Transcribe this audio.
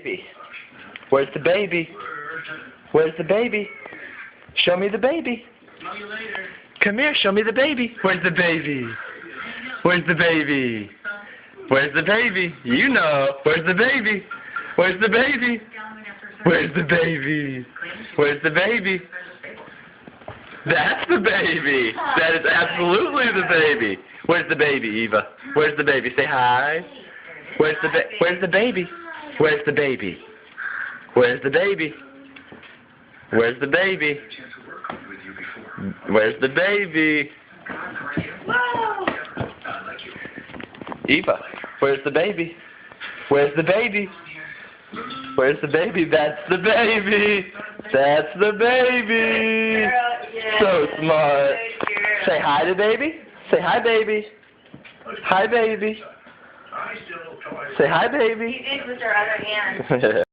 Baby. Where's the baby? Where's the baby? Show me the baby. Come here, show me the baby. Where's the baby? Where's the baby? Where's the baby? You know. Where's the baby? Where's the baby? Where's the baby? Where's the baby? That's the baby. That is absolutely the baby. Where's the baby, Eva? Where's the baby? Say hi. Where's the Where's the baby? Where's the baby? Where's the baby? Where's the baby? Where's the baby? Eva, where's the baby? Where's the baby? Where's the baby? That's the baby. That's the baby. So smart. Say hi to baby. Say hi, baby. Hi, baby. Say hi, baby. You did with your other hand.